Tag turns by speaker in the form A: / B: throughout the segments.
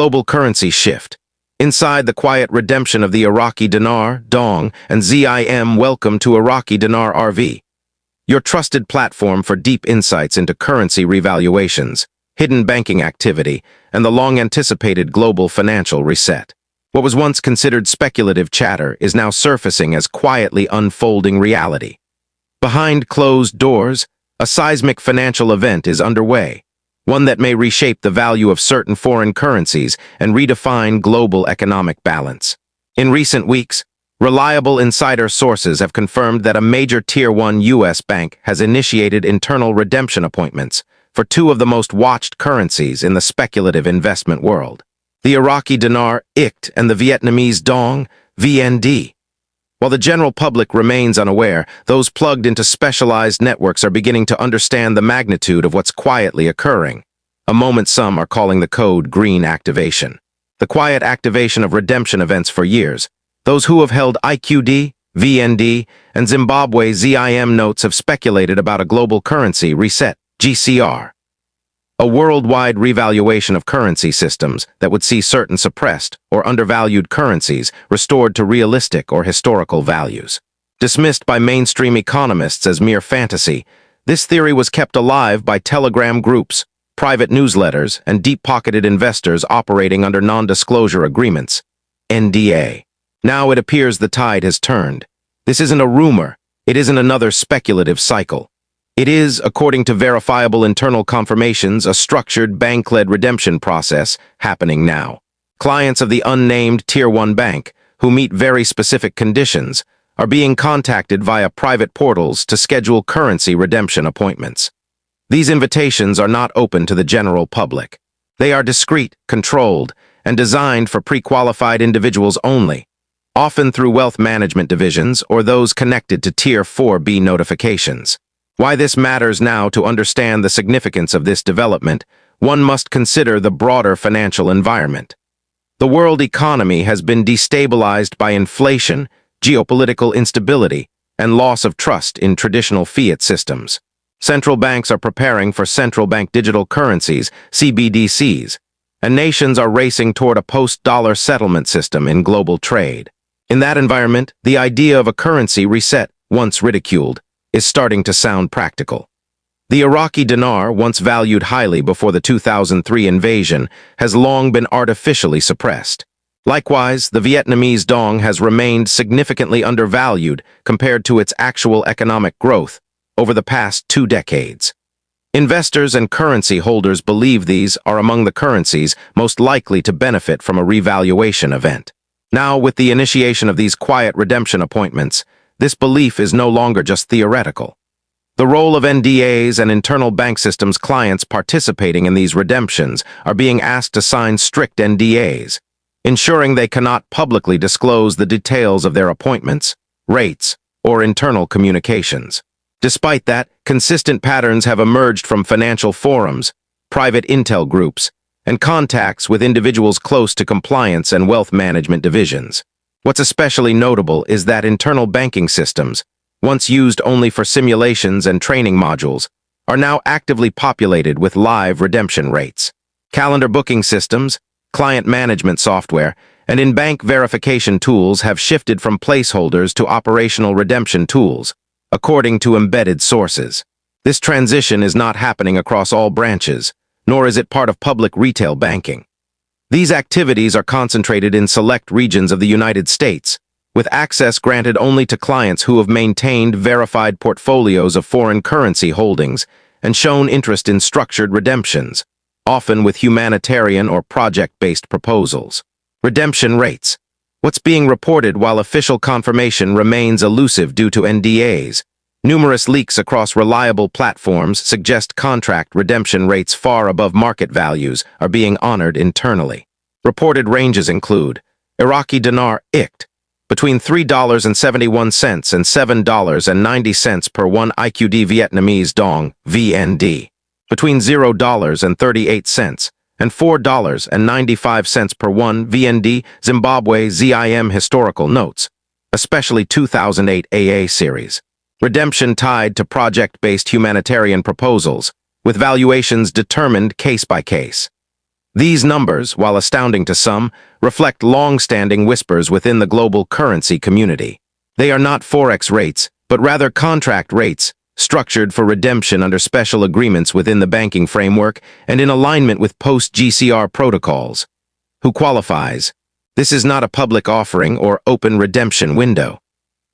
A: global currency shift. Inside the quiet redemption of the Iraqi Dinar, Dong, and ZIM, welcome to Iraqi Dinar RV, your trusted platform for deep insights into currency revaluations, hidden banking activity, and the long-anticipated global financial reset. What was once considered speculative chatter is now surfacing as quietly unfolding reality. Behind closed doors, a seismic financial event is underway, one that may reshape the value of certain foreign currencies and redefine global economic balance. In recent weeks, reliable insider sources have confirmed that a major Tier 1 U.S. bank has initiated internal redemption appointments for two of the most watched currencies in the speculative investment world: the Iraqi Dinar IQD and the Vietnamese Dong VND. While the general public remains unaware, those plugged into specialized networks are beginning to understand the magnitude of what's quietly occurring, a moment some are calling the code green activation. The quiet activation of redemption events for years. Those who have held IQD, VND, and Zimbabwe ZIM notes have speculated about a global currency reset, GCR. A worldwide revaluation of currency systems that would see certain suppressed or undervalued currencies restored to realistic or historical values. Dismissed by mainstream economists as mere fantasy, this theory was kept alive by Telegram groups, private newsletters, and deep-pocketed investors operating under non-disclosure agreements, NDA. Now it appears the tide has turned. This isn't a rumor. It isn't another speculative cycle. It is, according to verifiable internal confirmations, a structured bank-led redemption process happening now. Clients of the unnamed Tier 1 bank, who meet very specific conditions, are being contacted via private portals to schedule currency redemption appointments. These invitations are not open to the general public. They are discreet, controlled, and designed for pre-qualified individuals only, often through wealth management divisions or those connected to Tier 4B notifications. Why this matters now: to understand the significance of this development, one must consider the broader financial environment. The world economy has been destabilized by inflation, geopolitical instability, and loss of trust in traditional fiat systems. Central banks are preparing for central bank digital currencies, CBDCs, and nations are racing toward a post-dollar settlement system in global trade. In that environment, the idea of a currency reset, once ridiculed, is starting to sound practical. The Iraqi dinar, once valued highly before the 2003 invasion, has long been artificially suppressed. Likewise, the Vietnamese Dong has remained significantly undervalued compared to its actual economic growth over the past 2 decades. Investors and currency holders believe these are among the currencies most likely to benefit from a revaluation event. Now, with the initiation of these quiet redemption appointments, this belief is no longer just theoretical. The role of NDAs and internal bank systems clients participating in these redemptions are being asked to sign strict NDAs, ensuring they cannot publicly disclose the details of their appointments, rates, or internal communications. Despite that, consistent patterns have emerged from financial forums, private intel groups, and contacts with individuals close to compliance and wealth management divisions. What's especially notable is that internal banking systems, once used only for simulations and training modules, are now actively populated with live redemption rates. Calendar booking systems, client management software, and in-bank verification tools have shifted from placeholders to operational redemption tools, according to embedded sources. This transition is not happening across all branches, nor is it part of public retail banking. These activities are concentrated in select regions of the United States, with access granted only to clients who have maintained verified portfolios of foreign currency holdings and shown interest in structured redemptions, often with humanitarian or project-based proposals. Redemption rates. What's being reported while official confirmation remains elusive due to NDAs. Numerous leaks across reliable platforms suggest contract redemption rates far above market values are being honored internally. Reported ranges include Iraqi Dinar IQD, between $3.71 and $7.90 per 1 IQD Vietnamese Dong VND, between $0.38 and $4.95 per 1 VND Zimbabwe ZIM historical notes, especially 2008 AA series. Redemption tied to project-based humanitarian proposals, with valuations determined case by case. These numbers, while astounding to some, reflect long-standing whispers within the global currency community. They are not forex rates, but rather contract rates, structured for redemption under special agreements within the banking framework and in alignment with post-GCR protocols. Who qualifies? This is not a public offering or open redemption window.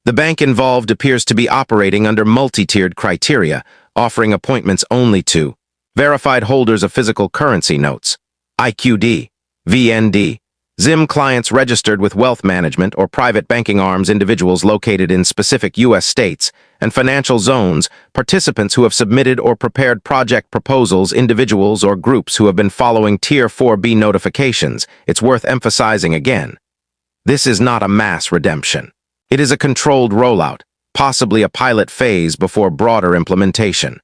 A: The bank involved appears to be operating under multi-tiered criteria, offering appointments only to verified holders of physical currency notes, IQD, VND, ZIM clients registered with wealth management or private banking arms, individuals located in specific U.S. states, and financial zones, participants who have submitted or prepared project proposals, individuals or groups who have been following Tier 4B notifications. It's worth emphasizing again. This is not a mass redemption. It is a controlled rollout, possibly a pilot phase before broader implementation.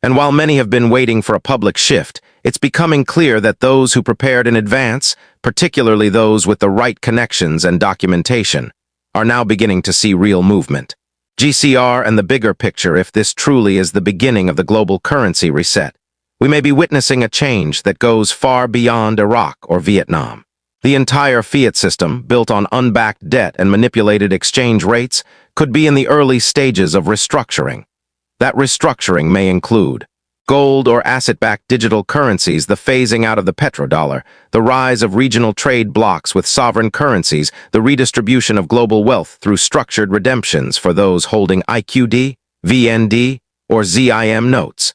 A: And while many have been waiting for a public shift, it's becoming clear that those who prepared in advance, particularly those with the right connections and documentation, are now beginning to see real movement. GCR and the bigger picture, if this truly is the beginning of the global currency reset, we may be witnessing a change that goes far beyond Iraq or Vietnam. The entire fiat system, built on unbacked debt and manipulated exchange rates, could be in the early stages of restructuring. That restructuring may include gold or asset-backed digital currencies, the phasing out of the petrodollar, the rise of regional trade blocs with sovereign currencies, the redistribution of global wealth through structured redemptions for those holding IQD, VND, or ZIM notes.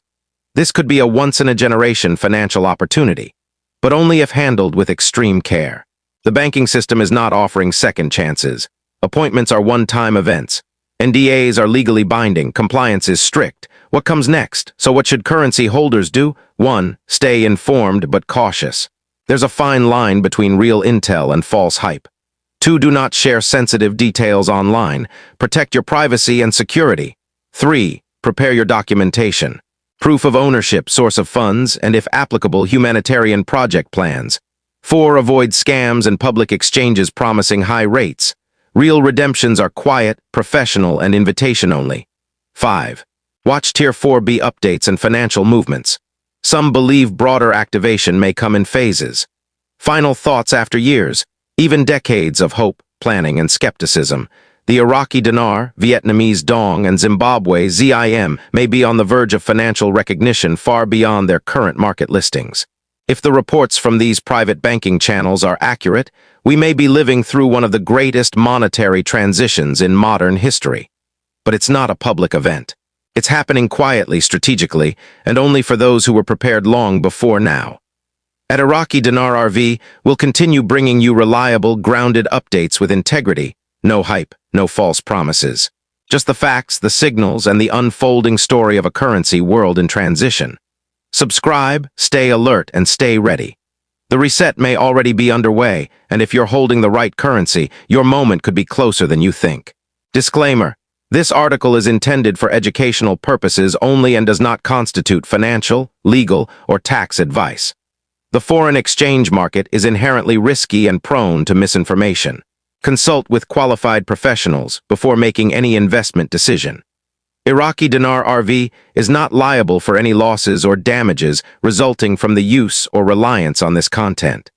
A: This could be a once-in-a-generation financial opportunity, but only if handled with extreme care. The banking system is not offering second chances. Appointments are one-time events. NDAs are legally binding. Compliance is strict. What comes next? So what should currency holders do? 1. Stay informed but cautious. There's a fine line between real intel and false hype. 2. Do not share sensitive details online. Protect your privacy and security. 3. Prepare your documentation. Proof of ownership, source of funds, and if applicable, humanitarian project plans. 4. Avoid scams and public exchanges promising high rates. Real redemptions are quiet, professional, and invitation only. 5. Watch Tier 4B updates and financial movements. Some believe broader activation may come in phases. Final thoughts after years, even decades of hope, planning, and skepticism. The Iraqi Dinar, Vietnamese Dong, and Zimbabwe ZIM may be on the verge of financial recognition far beyond their current market listings. If the reports from these private banking channels are accurate, we may be living through one of the greatest monetary transitions in modern history. But it's not a public event. It's happening quietly, strategically, and only for those who were prepared long before now. At Iraqi Dinar RV, we'll continue bringing you reliable, grounded updates with integrity. No hype, no false promises. Just the facts, the signals, and the unfolding story of a currency world in transition. Subscribe, stay alert, and stay ready. The reset may already be underway, and if you're holding the right currency, your moment could be closer than you think. Disclaimer: this article is intended for educational purposes only and does not constitute financial, legal, or tax advice. The foreign exchange market is inherently risky and prone to misinformation. Consult with qualified professionals before making any investment decision. Iraqi Dinar RV is not liable for any losses or damages resulting from the use or reliance on this content.